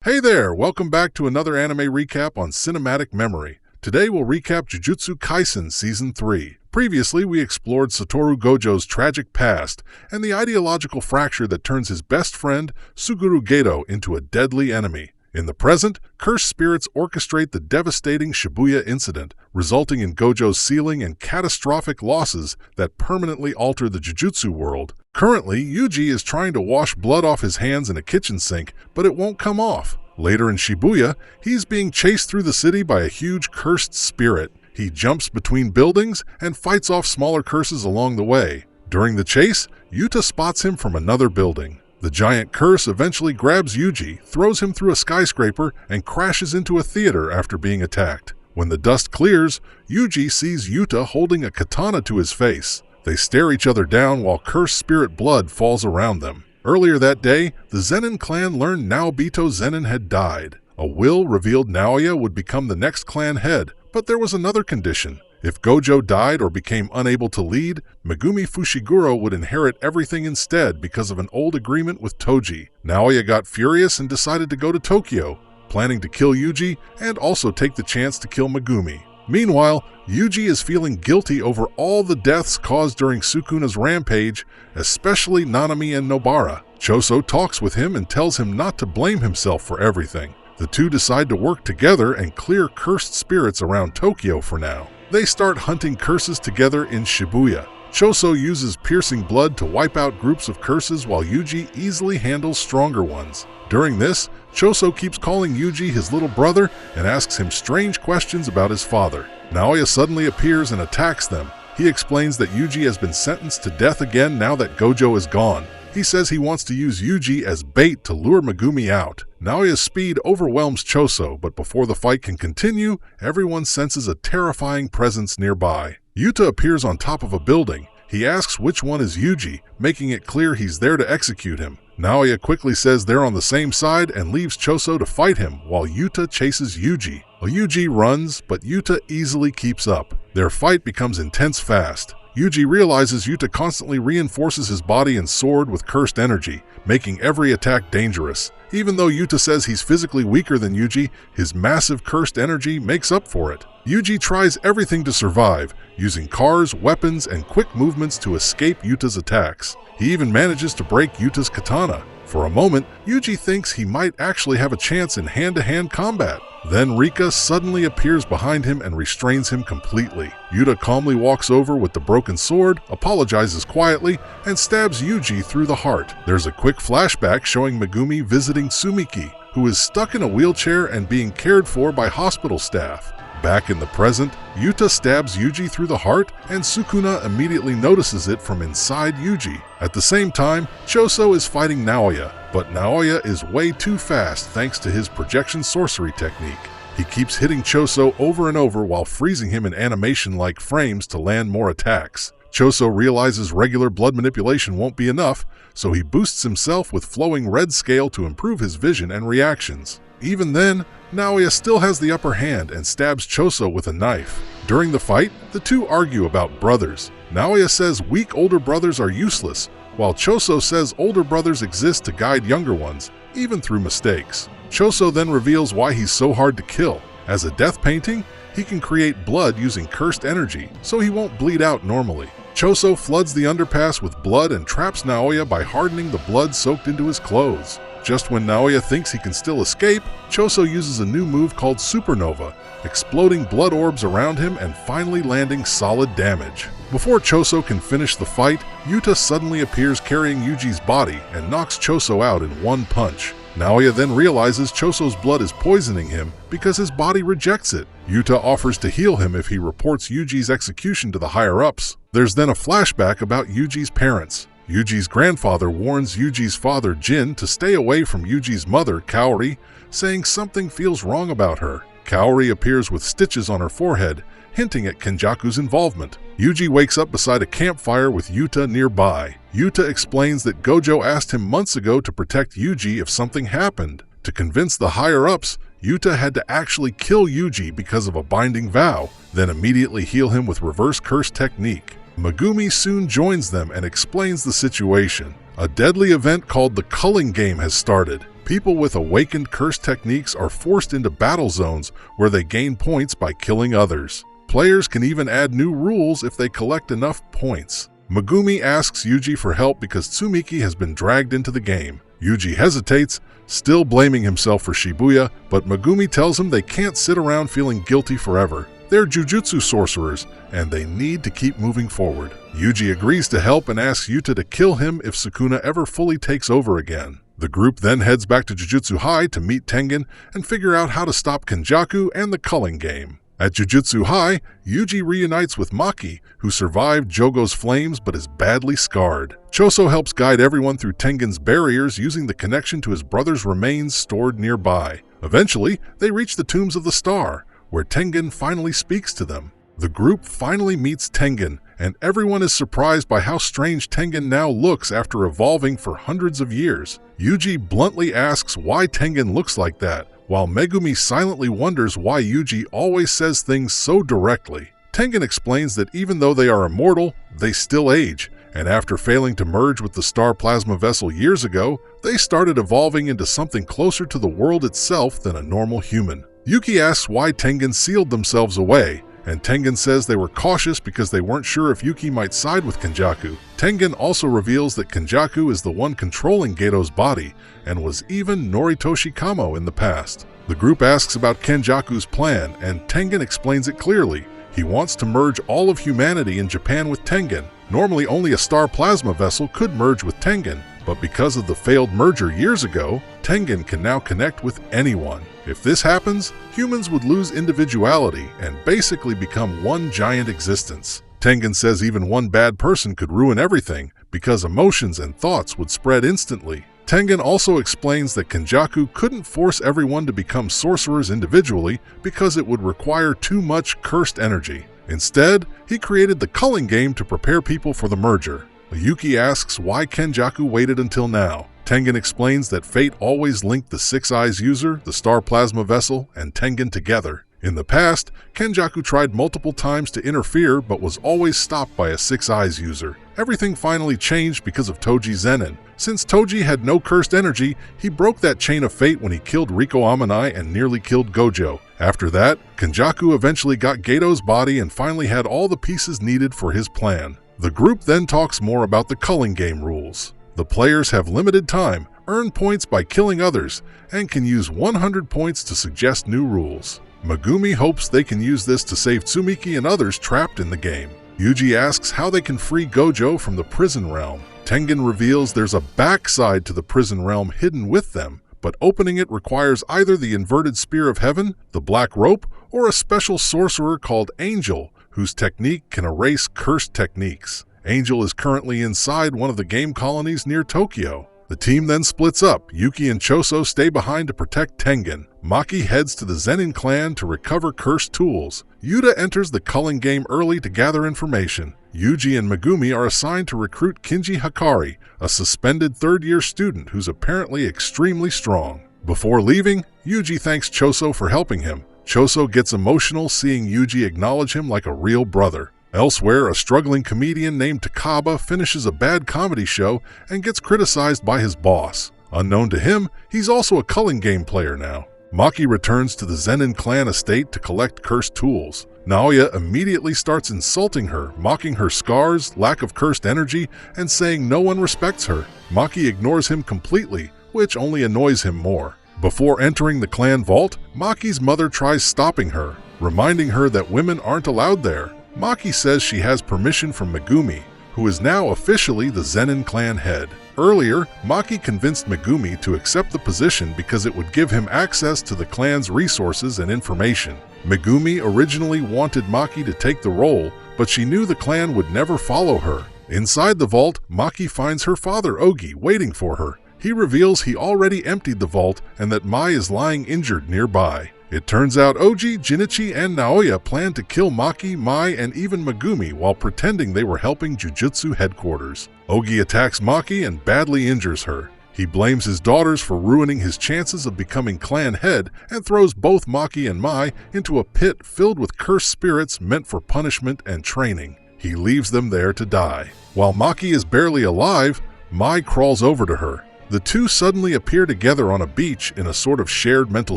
Hey there, welcome back to another anime recap on cinematic memory. Today we'll recap Jujutsu Kaisen Season 3. Previously, we explored Satoru Gojo's tragic past and the ideological fracture that turns his best friend, Suguru Geto, into a deadly enemy. In the present, cursed spirits orchestrate the devastating Shibuya Incident, resulting in Gojo's sealing and catastrophic losses that permanently alter the Jujutsu world. Currently, Yuji is trying to wash blood off his hands in a kitchen sink, but it won't come off. Later in Shibuya, he's being chased through the city by a huge cursed spirit. He jumps between buildings and fights off smaller curses along the way. During the chase, Yuta spots him from another building. The giant curse eventually grabs Yuji, throws him through a skyscraper, and crashes into a theater after being attacked. When the dust clears, Yuji sees Yuta holding a katana to his face. They stare each other down while cursed spirit blood falls around them. Earlier that day, the Zenin clan learned Naobito Zenin had died. A will revealed Naoya would become the next clan head, but there was another condition. If Gojo died or became unable to lead, Megumi Fushiguro would inherit everything instead because of an old agreement with Toji. Naoya got furious and decided to go to Tokyo, planning to kill Yuji and also take the chance to kill Megumi. Meanwhile, Yuji is feeling guilty over all the deaths caused during Sukuna's rampage, especially Nanami and Nobara. Choso talks with him and tells him not to blame himself for everything. The two decide to work together and clear cursed spirits around Tokyo for now. They start hunting curses together in Shibuya. Choso uses piercing blood to wipe out groups of curses while Yuji easily handles stronger ones. During this, Choso keeps calling Yuji his little brother and asks him strange questions about his father. Naoya suddenly appears and attacks them. He explains that Yuji has been sentenced to death again now that Gojo is gone. He says he wants to use Yuji as bait to lure Megumi out. Naoya's speed overwhelms Choso, but before the fight can continue, everyone senses a terrifying presence nearby. Yuta appears on top of a building. He asks which one is Yuji, making it clear he's there to execute him. Naoya quickly says they're on the same side and leaves Choso to fight him while Yuta chases Yuji. Yuji runs, but Yuta easily keeps up. Their fight becomes intense fast. Yuji realizes Yuta constantly reinforces his body and sword with cursed energy, making every attack dangerous. Even though Yuta says he's physically weaker than Yuji, his massive cursed energy makes up for it. Yuji tries everything to survive, using cars, weapons, and quick movements to escape Yuta's attacks. He even manages to break Yuta's katana. For a moment, Yuji thinks he might actually have a chance in hand-to-hand combat. Then Rika suddenly appears behind him and restrains him completely. Yuta calmly walks over with the broken sword, apologizes quietly, and stabs Yuji through the heart. There's a quick flashback showing Megumi visiting Sumiki, who is stuck in a wheelchair and being cared for by hospital staff. Back in the present, Yuta stabs Yuji through the heart, and Sukuna immediately notices it from inside Yuji. At the same time, Choso is fighting Naoya, but Naoya is way too fast thanks to his projection sorcery technique. He keeps hitting Choso over and over while freezing him in animation-like frames to land more attacks. Choso realizes regular blood manipulation won't be enough, so he boosts himself with flowing red scale to improve his vision and reactions. Even then, Naoya still has the upper hand and stabs Choso with a knife. During the fight, the two argue about brothers. Naoya says weak older brothers are useless, while Choso says older brothers exist to guide younger ones, even through mistakes. Choso then reveals why he's so hard to kill. As a death painting, he can create blood using cursed energy, so he won't bleed out normally. Choso floods the underpass with blood and traps Naoya by hardening the blood soaked into his clothes. Just when Naoya thinks he can still escape, Choso uses a new move called Supernova, exploding blood orbs around him and finally landing solid damage. Before Choso can finish the fight, Yuta suddenly appears carrying Yuji's body and knocks Choso out in one punch. Naoya then realizes Choso's blood is poisoning him because his body rejects it. Yuta offers to heal him if he reports Yuji's execution to the higher-ups. There's then a flashback about Yuji's parents. Yuji's grandfather warns Yuji's father, Jin, to stay away from Yuji's mother, Kaori, saying something feels wrong about her. Kaori appears with stitches on her forehead, hinting at Kenjaku's involvement. Yuji wakes up beside a campfire with Yuta nearby. Yuta explains that Gojo asked him months ago to protect Yuji if something happened. To convince the higher-ups, Yuta had to actually kill Yuji because of a binding vow, then immediately heal him with reverse curse technique. Megumi soon joins them and explains the situation. A deadly event called the Culling Game has started. People with awakened curse techniques are forced into battle zones where they gain points by killing others. Players can even add new rules if they collect enough points. Megumi asks Yuji for help because Tsumiki has been dragged into the game. Yuji hesitates, still blaming himself for Shibuya, but Megumi tells him they can't sit around feeling guilty forever. They're Jujutsu sorcerers, and they need to keep moving forward. Yuji agrees to help and asks Yuta to kill him if Sukuna ever fully takes over again. The group then heads back to Jujutsu High to meet Tengen and figure out how to stop Kenjaku and the Culling Game. At Jujutsu High, Yuji reunites with Maki, who survived Jogo's flames but is badly scarred. Choso helps guide everyone through Tengen's barriers using the connection to his brother's remains stored nearby. Eventually, they reach the Tombs of the Star, where Tengen finally speaks to them. The group finally meets Tengen, and everyone is surprised by how strange Tengen now looks after evolving for hundreds of years. Yuji bluntly asks why Tengen looks like that, while Megumi silently wonders why Yuji always says things so directly. Tengen explains that even though they are immortal, they still age, and after failing to merge with the star plasma vessel years ago, they started evolving into something closer to the world itself than a normal human. Yuki asks why Tengen sealed themselves away, and Tengen says they were cautious because they weren't sure if Yuki might side with Kenjaku. Tengen also reveals that Kenjaku is the one controlling Geto's body, and was even Noritoshi Kamo in the past. The group asks about Kenjaku's plan, and Tengen explains it clearly. He wants to merge all of humanity in Japan with Tengen. Normally only a star plasma vessel could merge with Tengen, but because of the failed merger years ago, Tengen can now connect with anyone. If this happens, humans would lose individuality and basically become one giant existence. Tengen says even one bad person could ruin everything because emotions and thoughts would spread instantly. Tengen also explains that Kenjaku couldn't force everyone to become sorcerers individually because it would require too much cursed energy. Instead, he created the Culling Game to prepare people for the merger. Yuki asks why Kenjaku waited until now. Tengen explains that fate always linked the Six Eyes user, the star plasma vessel, and Tengen together. In the past, Kenjaku tried multiple times to interfere but was always stopped by a Six Eyes user. Everything finally changed because of Toji Zenin. Since Toji had no cursed energy, he broke that chain of fate when he killed Riko Amanai and nearly killed Gojo. After that, Kenjaku eventually got Geto's body and finally had all the pieces needed for his plan. The group then talks more about the Culling Game rules. The players have limited time, earn points by killing others, and can use 100 points to suggest new rules. Megumi hopes they can use this to save Tsumiki and others trapped in the game. Yuji asks how they can free Gojo from the prison realm. Tengen reveals there's a backside to the prison realm hidden with them, but opening it requires either the inverted spear of heaven, the black rope, or a special sorcerer called Angel, whose technique can erase cursed techniques. Angel is currently inside one of the game colonies near Tokyo. The team then splits up. Yuki and Choso stay behind to protect Tengen. Maki heads to the Zenin clan to recover cursed tools. Yuta enters the Culling Game early to gather information. Yuji and Megumi are assigned to recruit Kinji Hakari, a suspended third-year student who's apparently extremely strong. Before leaving, Yuji thanks Choso for helping him. Choso gets emotional seeing Yuji acknowledge him like a real brother. Elsewhere, a struggling comedian named Takaba finishes a bad comedy show and gets criticized by his boss. Unknown to him, he's also a Culling Game player now. Maki returns to the Zenin clan estate to collect cursed tools. Naoya immediately starts insulting her, mocking her scars, lack of cursed energy, and saying no one respects her. Maki ignores him completely, which only annoys him more. Before entering the clan vault, Maki's mother tries stopping her, reminding her that women aren't allowed there. Maki says she has permission from Megumi, who is now officially the Zenin clan head. Earlier, Maki convinced Megumi to accept the position because it would give him access to the clan's resources and information. Megumi originally wanted Maki to take the role, but she knew the clan would never follow her. Inside the vault, Maki finds her father Ogi waiting for her. He reveals he already emptied the vault and that Mai is lying injured nearby. It turns out Oji, Jinichi, and Naoya planned to kill Maki, Mai, and even Megumi while pretending they were helping Jujutsu headquarters. Ogi attacks Maki and badly injures her. He blames his daughters for ruining his chances of becoming clan head and throws both Maki and Mai into a pit filled with cursed spirits meant for punishment and training. He leaves them there to die. While Maki is barely alive, Mai crawls over to her. The two suddenly appear together on a beach in a sort of shared mental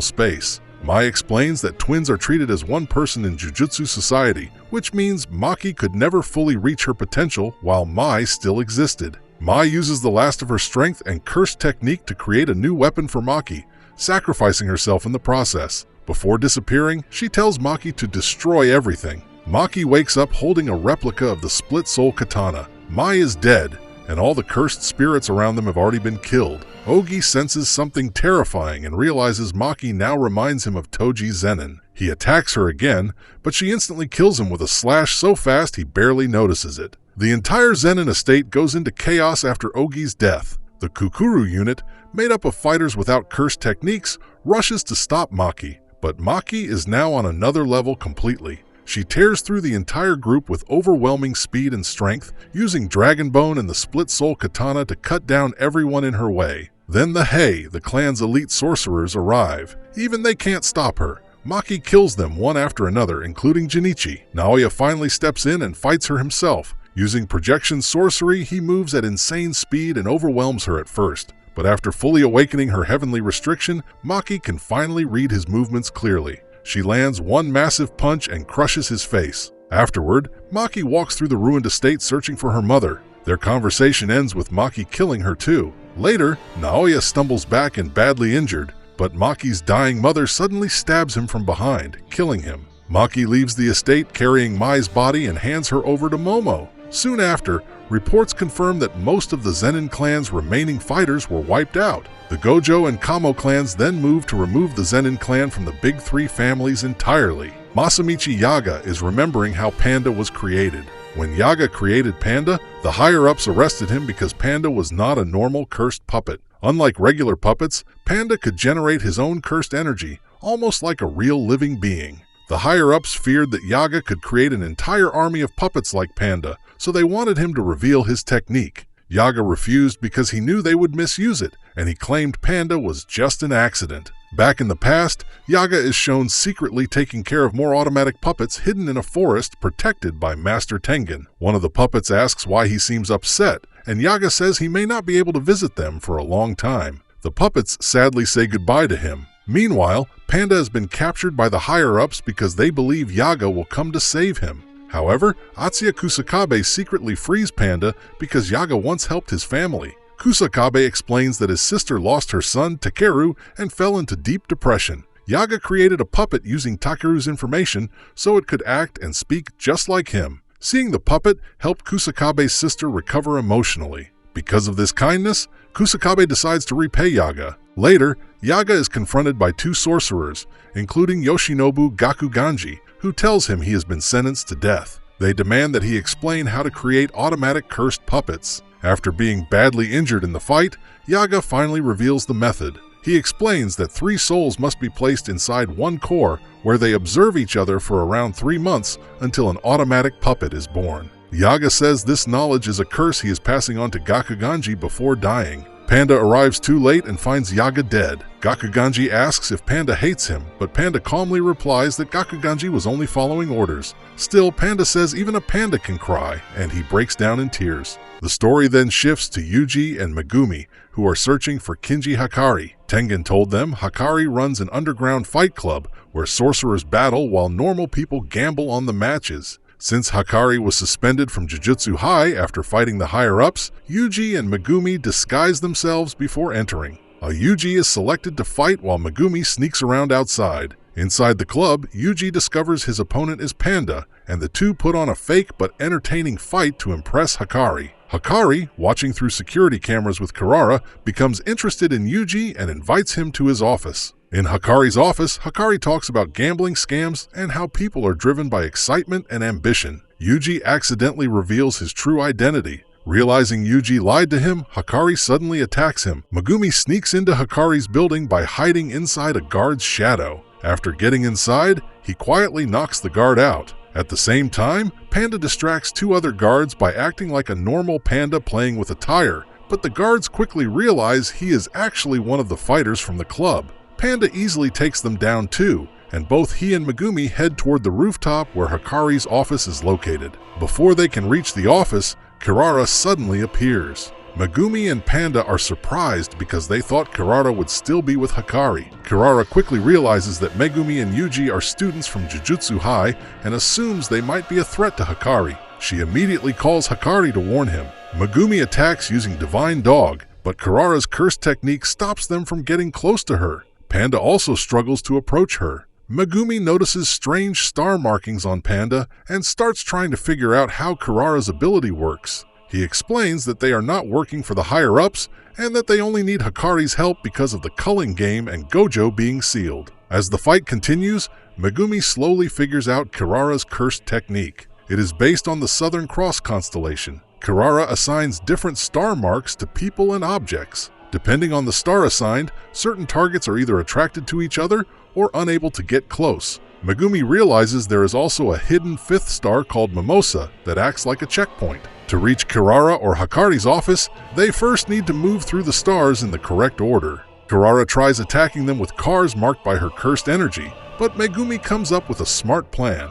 space. Mai explains that twins are treated as one person in Jujutsu society, which means Maki could never fully reach her potential while Mai still existed. Mai uses the last of her strength and curse technique to create a new weapon for Maki, sacrificing herself in the process. Before disappearing, she tells Maki to destroy everything. Maki wakes up holding a replica of the split soul katana. Mai is dead, and all the cursed spirits around them have already been killed. Ogi senses something terrifying and realizes Maki now reminds him of Toji Zenin. He attacks her again, but she instantly kills him with a slash so fast he barely notices it. The entire Zenin estate goes into chaos after Ogi's death. The Kukuru unit, made up of fighters without cursed techniques, rushes to stop Maki, but Maki is now on another level completely. She tears through the entire group with overwhelming speed and strength, using Dragon Bone and the Split Soul Katana to cut down everyone in her way. Then the Hei, the clan's elite sorcerers, arrive. Even they can't stop her. Maki kills them one after another, including Jinichi. Naoya finally steps in and fights her himself. Using projection sorcery, he moves at insane speed and overwhelms her at first. But after fully awakening her heavenly restriction, Maki can finally read his movements clearly. She lands one massive punch and crushes his face. Afterward, Maki walks through the ruined estate searching for her mother. Their conversation ends with Maki killing her too. Later, Naoya stumbles back and badly injured, but Maki's dying mother suddenly stabs him from behind, killing him. Maki leaves the estate carrying Mai's body and hands her over to Momo. Soon after, reports confirm that most of the Zenin clan's remaining fighters were wiped out. The Gojo and Kamo clans then moved to remove the Zenin clan from the big three families entirely. Masamichi Yaga is remembering how Panda was created. When Yaga created Panda, the higher-ups arrested him because Panda was not a normal cursed puppet. Unlike regular puppets, Panda could generate his own cursed energy, almost like a real living being. The higher-ups feared that Yaga could create an entire army of puppets like Panda, so they wanted him to reveal his technique. Yaga refused because he knew they would misuse it, and he claimed Panda was just an accident. Back in the past, Yaga is shown secretly taking care of more automatic puppets hidden in a forest protected by Master Tengen. One of the puppets asks why he seems upset, and Yaga says he may not be able to visit them for a long time. The puppets sadly say goodbye to him. Meanwhile, Panda has been captured by the higher-ups because they believe Yaga will come to save him. However, Atsuya Kusakabe secretly frees Panda because Yaga once helped his family. Kusakabe explains that his sister lost her son, Takeru, and fell into deep depression. Yaga created a puppet using Takeru's information so it could act and speak just like him. Seeing the puppet helped Kusakabe's sister recover emotionally. Because of this kindness, Kusakabe decides to repay Yaga. Later, Yaga is confronted by two sorcerers, including Yoshinobu Gakuganji, who tells him he has been sentenced to death. They demand that he explain how to create automatic cursed puppets. After being badly injured in the fight, Yaga finally reveals the method. He explains that 3 souls must be placed inside one core where they observe each other for around 3 months until an automatic puppet is born. Yaga says this knowledge is a curse he is passing on to Gakuganji before dying. Panda arrives too late and finds Yaga dead. Gakuganji asks if Panda hates him, but Panda calmly replies that Gakuganji was only following orders. Still, Panda says even a panda can cry, and he breaks down in tears. The story then shifts to Yuji and Megumi, who are searching for Kinji Hakari. Tengen told them Hakari runs an underground fight club where sorcerers battle while normal people gamble on the matches. Since Hakari was suspended from Jujutsu High after fighting the higher-ups, Yuji and Megumi disguise themselves before entering. Yuji is selected to fight while Megumi sneaks around outside. Inside the club, Yuji discovers his opponent is Panda, and the two put on a fake but entertaining fight to impress Hakari. Hakari, watching through security cameras with Kirara, becomes interested in Yuji and invites him to his office. In Hakari's office, Hakari talks about gambling scams and how people are driven by excitement and ambition. Yuji accidentally reveals his true identity. Realizing Yuji lied to him, Hakari suddenly attacks him. Megumi sneaks into Hakari's building by hiding inside a guard's shadow. After getting inside, he quietly knocks the guard out. At the same time, Panda distracts 2 other guards by acting like a normal panda playing with a tire, but the guards quickly realize he is actually one of the fighters from the club. Panda easily takes them down too, and both he and Megumi head toward the rooftop where Hakari's office is located. Before they can reach the office, Kirara suddenly appears. Megumi and Panda are surprised because they thought Kirara would still be with Hikari. Kirara quickly realizes that Megumi and Yuji are students from Jujutsu High and assumes they might be a threat to Hikari. She immediately calls Hikari to warn him. Megumi attacks using Divine Dog, but Kirara's curse technique stops them from getting close to her. Panda also struggles to approach her. Megumi notices strange star markings on Panda and starts trying to figure out how Kirara's ability works. He explains that they are not working for the higher-ups and that they only need Hikari's help because of the Culling Game and Gojo being sealed. As the fight continues, Megumi slowly figures out Kirara's curse technique. It is based on the Southern Cross constellation. Kirara assigns different star marks to people and objects. Depending on the star assigned, certain targets are either attracted to each other or unable to get close. Megumi realizes there is also a hidden fifth star called Mimosa that acts like a checkpoint. To reach Kirara or Hikari's office, they first need to move through the stars in the correct order. Kirara tries attacking them with cars marked by her cursed energy, but Megumi comes up with a smart plan.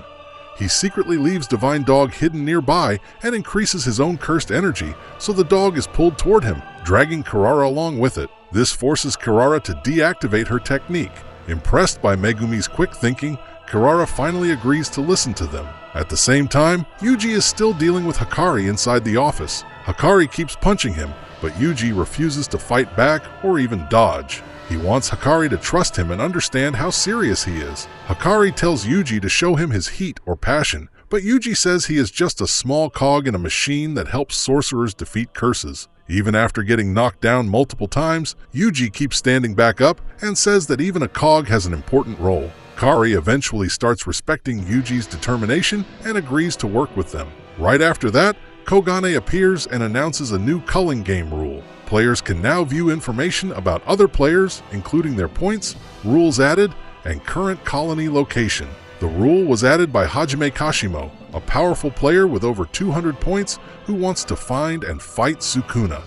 He secretly leaves Divine Dog hidden nearby and increases his own cursed energy, so the dog is pulled toward him, dragging Kirara along with it. This forces Kirara to deactivate her technique. Impressed by Megumi's quick thinking, Kirara finally agrees to listen to them. At the same time, Yuji is still dealing with Hikari inside the office. Hikari keeps punching him, but Yuji refuses to fight back or even dodge. He wants Hikari to trust him and understand how serious he is. Hikari tells Yuji to show him his heat or passion, but Yuji says he is just a small cog in a machine that helps sorcerers defeat curses. Even after getting knocked down multiple times, Yuji keeps standing back up and says that even a cog has an important role. Hikari eventually starts respecting Yuji's determination and agrees to work with them. Right after that, Kogane appears and announces a new Culling Game rule. Players can now view information about other players, including their points, rules added, and current colony location. The rule was added by Hajime Kashimo, a powerful player with over 200 points who wants to find and fight Sukuna.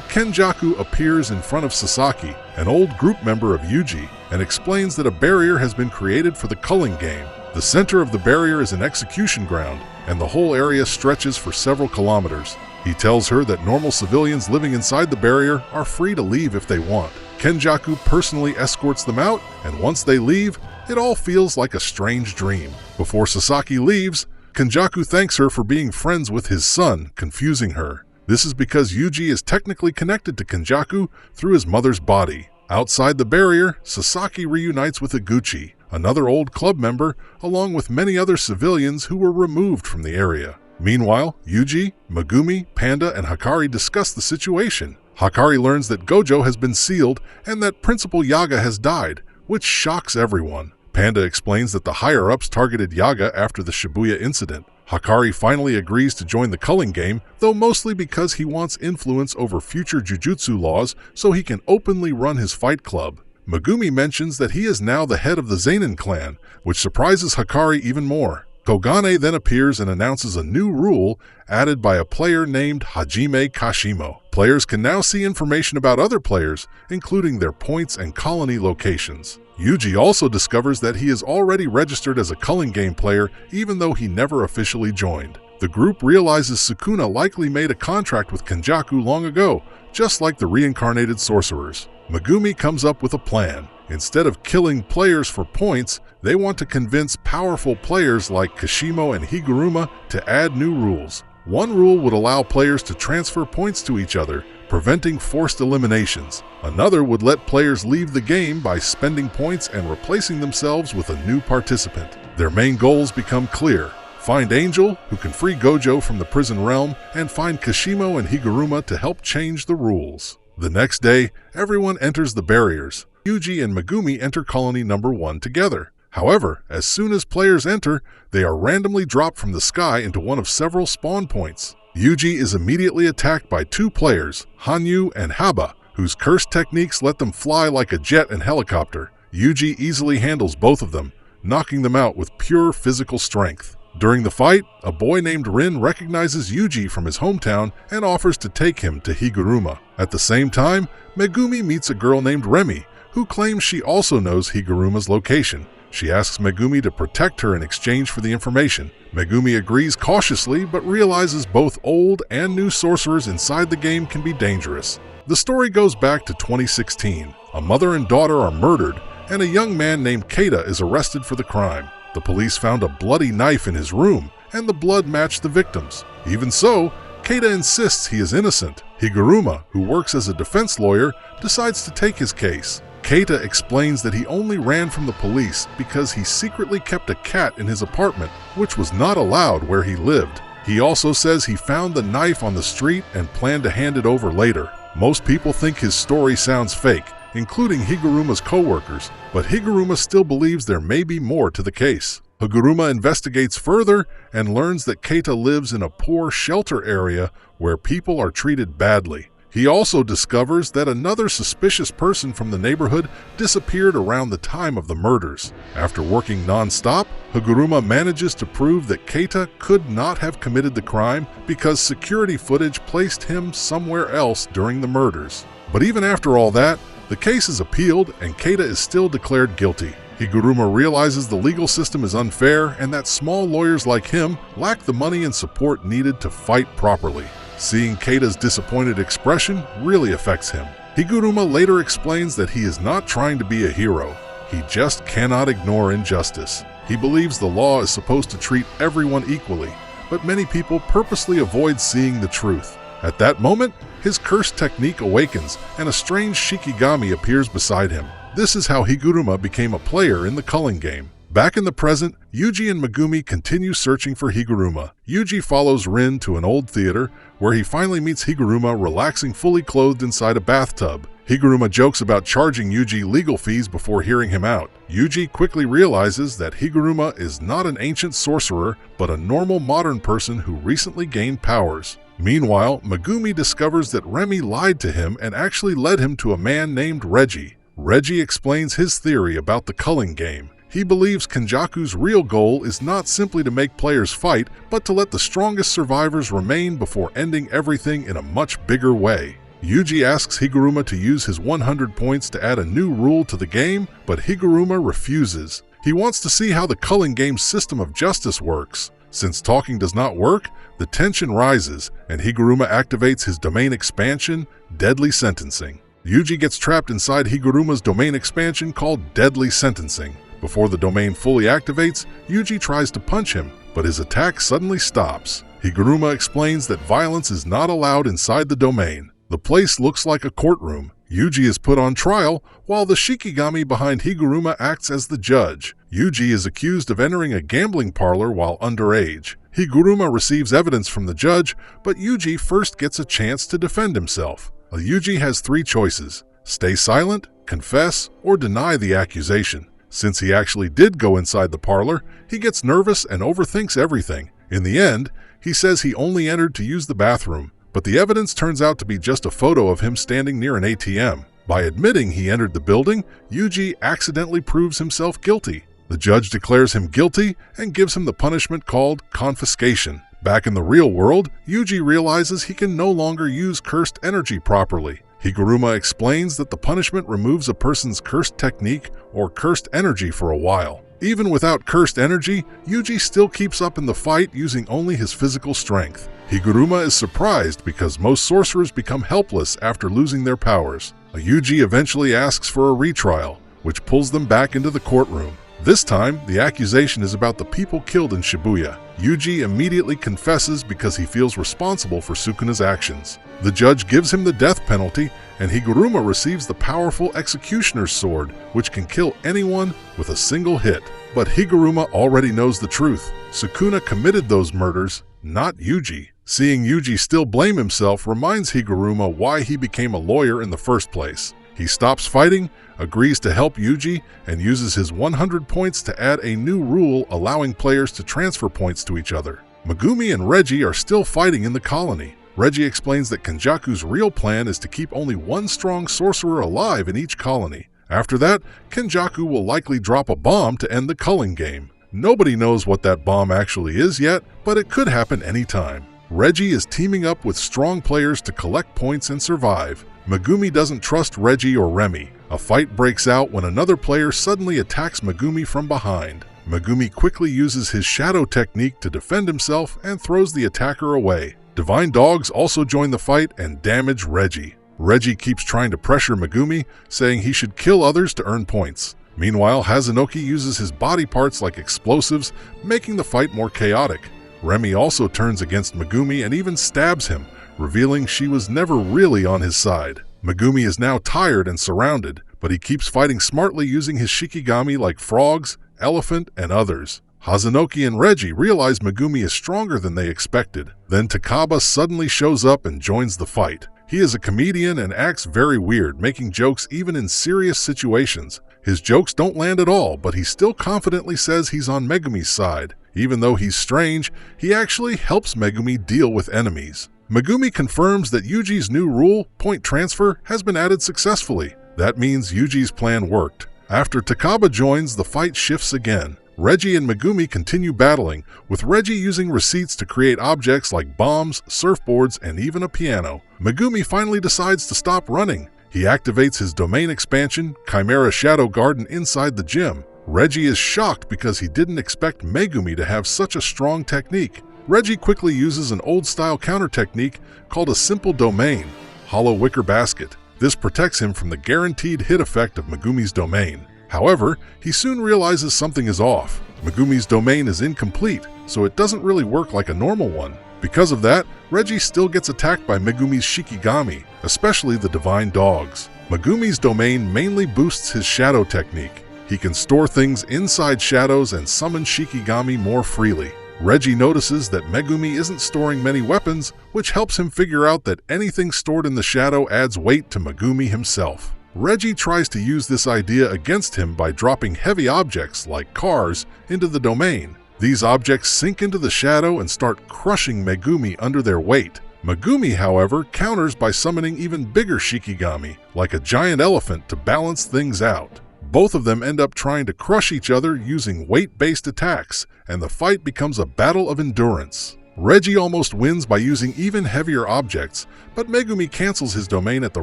Kenjaku appears in front of Sasaki, an old group member of Yuji, and explains that a barrier has been created for the Culling Game. The center of the barrier is an execution ground, and the whole area stretches for several kilometers. He tells her that normal civilians living inside the barrier are free to leave if they want. Kenjaku personally escorts them out, and once they leave, it all feels like a strange dream. Before Sasaki leaves, Kenjaku thanks her for being friends with his son, confusing her. This is because Yuji is technically connected to Kenjaku through his mother's body. Outside the barrier, Sasaki reunites with Iguchi, another old club member, along with many other civilians who were removed from the area. Meanwhile, Yuji, Megumi, Panda, and Hikari discuss the situation. Hikari learns that Gojo has been sealed and that Principal Yaga has died, which shocks everyone. Panda explains that the higher-ups targeted Yaga after the Shibuya Incident. Hikari finally agrees to join the Culling Game, though mostly because he wants influence over future jujutsu laws so he can openly run his fight club. Megumi mentions that he is now the head of the Zenin clan, which surprises Hikari even more. Kogane then appears and announces a new rule added by a player named Hajime Kashimo. Players can now see information about other players, including their points and colony locations. Yuji also discovers that he is already registered as a Culling Game player even though he never officially joined. The group realizes Sukuna likely made a contract with Kenjaku long ago, just like the reincarnated sorcerers. Megumi comes up with a plan. Instead of killing players for points, they want to convince powerful players like Kashimo and Higuruma to add new rules. One rule would allow players to transfer points to each other, preventing forced eliminations. Another would let players leave the game by spending points and replacing themselves with a new participant. Their main goals become clear. Find Angel, who can free Gojo from the prison realm, and find Kashimo and Higuruma to help change the rules. The next day, everyone enters the barriers. Yuji and Megumi enter colony number 1 together. However, as soon as players enter, they are randomly dropped from the sky into one of several spawn points. Yuji is immediately attacked by 2 players, Hanyu and Haba, whose cursed techniques let them fly like a jet and helicopter. Yuji easily handles both of them, knocking them out with pure physical strength. During the fight, a boy named Rin recognizes Yuji from his hometown and offers to take him to Higuruma. At the same time, Megumi meets a girl named Remi, who claims she also knows Higuruma's location. She asks Megumi to protect her in exchange for the information. Megumi agrees cautiously, but realizes both old and new sorcerers inside the game can be dangerous. The story goes back to 2016. A mother and daughter are murdered, and a young man named Keita is arrested for the crime. The police found a bloody knife in his room, and the blood matched the victims. Even so, Keita insists he is innocent. Higuruma, who works as a defense lawyer, decides to take his case. Keita explains that he only ran from the police because he secretly kept a cat in his apartment, which was not allowed where he lived. He also says he found the knife on the street and planned to hand it over later. Most people think his story sounds fake, including Higuruma's co-workers, but Higuruma still believes there may be more to the case. Higuruma investigates further and learns that Keita lives in a poor shelter area where people are treated badly. He also discovers that another suspicious person from the neighborhood disappeared around the time of the murders. After working non-stop, Higuruma manages to prove that Keita could not have committed the crime because security footage placed him somewhere else during the murders. But even after all that, the case is appealed and Keita is still declared guilty. Higuruma realizes the legal system is unfair and that small lawyers like him lack the money and support needed to fight properly. Seeing Keita's disappointed expression really affects him. Higuruma later explains that he is not trying to be a hero. He just cannot ignore injustice. He believes the law is supposed to treat everyone equally, but many people purposely avoid seeing the truth. At that moment, his curse technique awakens and a strange Shikigami appears beside him. This is how Higuruma became a player in the Culling Game. Back in the present, Yuji and Megumi continue searching for Higuruma. Yuji follows Rin to an old theater, where he finally meets Higuruma relaxing fully clothed inside a bathtub. Higuruma jokes about charging Yuji legal fees before hearing him out. Yuji quickly realizes that Higuruma is not an ancient sorcerer, but a normal modern person who recently gained powers. Meanwhile, Megumi discovers that Remy lied to him and actually led him to a man named Reggie. Reggie explains his theory about the Culling Game. He believes Kenjaku's real goal is not simply to make players fight, but to let the strongest survivors remain before ending everything in a much bigger way. Yuji asks Higuruma to use his 100 points to add a new rule to the game, but Higuruma refuses. He wants to see how the Culling Game's system of justice works. Since talking does not work, the tension rises, and Higuruma activates his domain expansion, Deadly Sentencing. Yuji gets trapped inside Higuruma's domain expansion called Deadly Sentencing. Before the domain fully activates, Yuji tries to punch him, but his attack suddenly stops. Higuruma explains that violence is not allowed inside the domain. The place looks like a courtroom. Yuji is put on trial, while the Shikigami behind Higuruma acts as the judge. Yuji is accused of entering a gambling parlor while underage. Higuruma receives evidence from the judge, but Yuji first gets a chance to defend himself. Yuji has three choices: stay silent, confess, or deny the accusation. Since he actually did go inside the parlor, he gets nervous and overthinks everything. In the end, he says he only entered to use the bathroom, but the evidence turns out to be just a photo of him standing near an ATM. By admitting he entered the building, Yuji accidentally proves himself guilty. The judge declares him guilty and gives him the punishment called confiscation. Back in the real world, Yuji realizes he can no longer use cursed energy properly. Higuruma explains that the punishment removes a person's cursed technique or cursed energy for a while. Even without cursed energy, Yuji still keeps up in the fight using only his physical strength. Higuruma is surprised because most sorcerers become helpless after losing their powers. Yuji eventually asks for a retrial, which pulls them back into the courtroom. This time, the accusation is about the people killed in Shibuya. Yuji immediately confesses because he feels responsible for Sukuna's actions. The judge gives him the death penalty, and Higuruma receives the powerful executioner's sword, which can kill anyone with a single hit. But Higuruma already knows the truth. Sukuna committed those murders, not Yuji. Seeing Yuji still blame himself reminds Higuruma why he became a lawyer in the first place. He stops fighting, agrees to help Yuji, and uses his 100 points to add a new rule allowing players to transfer points to each other. Megumi and Reggie are still fighting in the colony. Reggie explains that Kenjaku's real plan is to keep only one strong sorcerer alive in each colony. After that, Kenjaku will likely drop a bomb to end the Culling Game. Nobody knows what that bomb actually is yet, but it could happen anytime. Reggie is teaming up with strong players to collect points and survive. Megumi doesn't trust Reggie or Remy. A fight breaks out when another player suddenly attacks Megumi from behind. Megumi quickly uses his shadow technique to defend himself and throws the attacker away. Divine dogs also join the fight and damage Reggie. Reggie keeps trying to pressure Megumi, saying he should kill others to earn points. Meanwhile, Hazenoki uses his body parts like explosives, making the fight more chaotic. Remy also turns against Megumi and even stabs him, revealing she was never really on his side. Megumi is now tired and surrounded, but he keeps fighting smartly using his shikigami like frogs, elephant, and others. Hazenoki and Reggie realize Megumi is stronger than they expected. Then Takaba suddenly shows up and joins the fight. He is a comedian and acts very weird, making jokes even in serious situations. His jokes don't land at all, but he still confidently says he's on Megumi's side. Even though he's strange, he actually helps Megumi deal with enemies. Megumi confirms that Yuji's new rule, point transfer, has been added successfully. That means Yuji's plan worked. After Takaba joins, the fight shifts again. Reggie and Megumi continue battling, with Reggie using receipts to create objects like bombs, surfboards, and even a piano. Megumi finally decides to stop running. He activates his domain expansion, Chimera Shadow Garden, inside the gym. Reggie is shocked because he didn't expect Megumi to have such a strong technique. Reggie quickly uses an old-style counter technique called a simple domain, Hollow Wicker Basket. This protects him from the guaranteed hit effect of Megumi's domain. However, he soon realizes something is off. Megumi's domain is incomplete, so it doesn't really work like a normal one. Because of that, Reggie still gets attacked by Megumi's shikigami, especially the divine dogs. Megumi's domain mainly boosts his shadow technique. He can store things inside shadows and summon shikigami more freely. Reggie notices that Megumi isn't storing many weapons, which helps him figure out that anything stored in the shadow adds weight to Megumi himself. Reggie tries to use this idea against him by dropping heavy objects, like cars, into the domain. These objects sink into the shadow and start crushing Megumi under their weight. Megumi, however, counters by summoning even bigger shikigami, like a giant elephant, to balance things out. Both of them end up trying to crush each other using weight-based attacks, and the fight becomes a battle of endurance. Reggie almost wins by using even heavier objects, but Megumi cancels his domain at the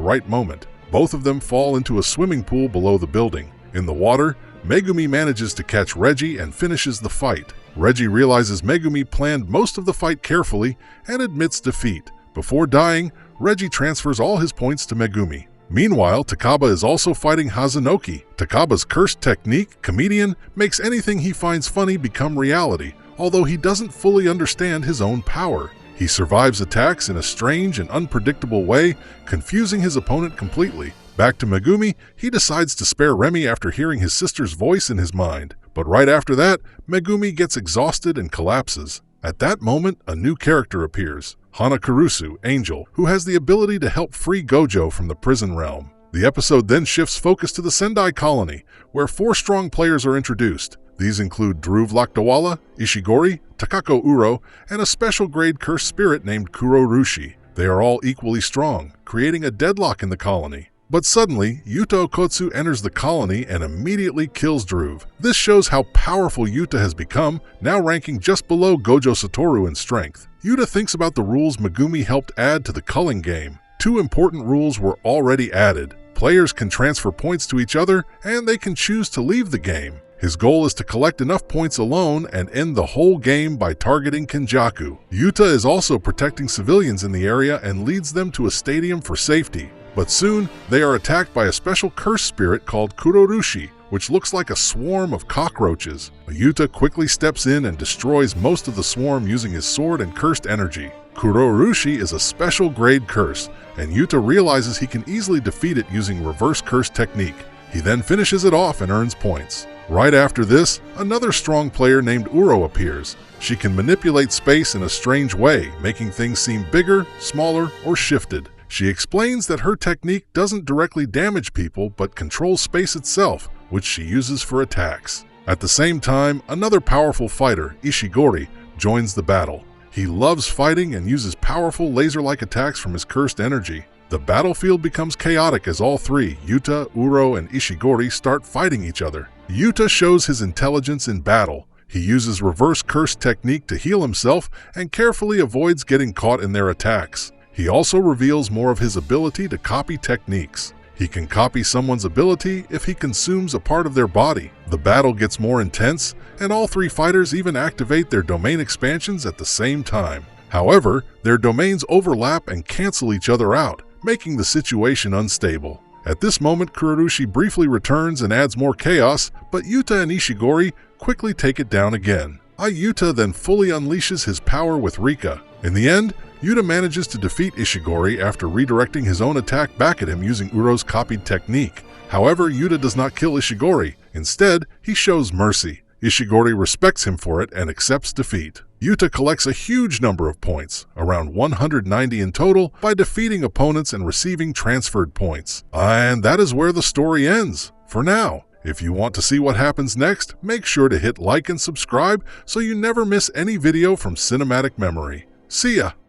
right moment. Both of them fall into a swimming pool below the building. In the water, Megumi manages to catch Reggie and finishes the fight. Reggie realizes Megumi planned most of the fight carefully and admits defeat. Before dying, Reggie transfers all his points to Megumi. Meanwhile, Takaba is also fighting Hazenoki. Takaba's cursed technique, Comedian, makes anything he finds funny become reality, although he doesn't fully understand his own power. He survives attacks in a strange and unpredictable way, confusing his opponent completely. Back to Megumi, he decides to spare Remy after hearing his sister's voice in his mind. But right after that, Megumi gets exhausted and collapses. At that moment, a new character appears, Hana Kurusu, Angel, who has the ability to help free Gojo from the prison realm. The episode then shifts focus to the Sendai colony, where 4 strong players are introduced. These include Dhruv Lakdawala, Ishigori, Takako Uro, and a special grade cursed spirit named Kuro Rushi. They are all equally strong, creating a deadlock in the colony. But suddenly, Yuta Okkotsu enters the colony and immediately kills Dhruv. This shows how powerful Yuta has become, now ranking just below Gojo Satoru in strength. Yuta thinks about the rules Megumi helped add to the Culling Game. 2 important rules were already added. Players can transfer points to each other, and they can choose to leave the game. His goal is to collect enough points alone and end the whole game by targeting Kenjaku. Yuta is also protecting civilians in the area and leads them to a stadium for safety. But soon, they are attacked by a special curse spirit called Kurorushi, which looks like a swarm of cockroaches. Yuta quickly steps in and destroys most of the swarm using his sword and cursed energy. Kurorushi is a special grade curse, and Yuta realizes he can easily defeat it using reverse curse technique. He then finishes it off and earns points. Right after this, another strong player named Uro appears. She can manipulate space in a strange way, making things seem bigger, smaller, or shifted. She explains that her technique doesn't directly damage people but controls space itself, which she uses for attacks. At the same time, another powerful fighter, Ishigori, joins the battle. He loves fighting and uses powerful laser-like attacks from his cursed energy. The battlefield becomes chaotic as all 3, Yuta, Uro, and Ishigori, start fighting each other. Yuta shows his intelligence in battle. He uses reverse curse technique to heal himself and carefully avoids getting caught in their attacks. He also reveals more of his ability to copy techniques. He can copy someone's ability if he consumes a part of their body. The battle gets more intense, and all three fighters even activate their domain expansions at the same time. However, their domains overlap and cancel each other out, making the situation unstable. At this moment, Kurorushi briefly returns and adds more chaos, but Yuta and Ishigori quickly take it down again. Yuta then fully unleashes his power with Rika. In the end, Yuta manages to defeat Ishigori after redirecting his own attack back at him using Uro's copied technique. However, Yuta does not kill Ishigori. Instead, he shows mercy. Ishigori respects him for it and accepts defeat. Yuta collects a huge number of points, around 190 in total, by defeating opponents and receiving transferred points. And that is where the story ends, for now. If you want to see what happens next, make sure to hit like and subscribe so you never miss any video from Cinematic Memory. See ya!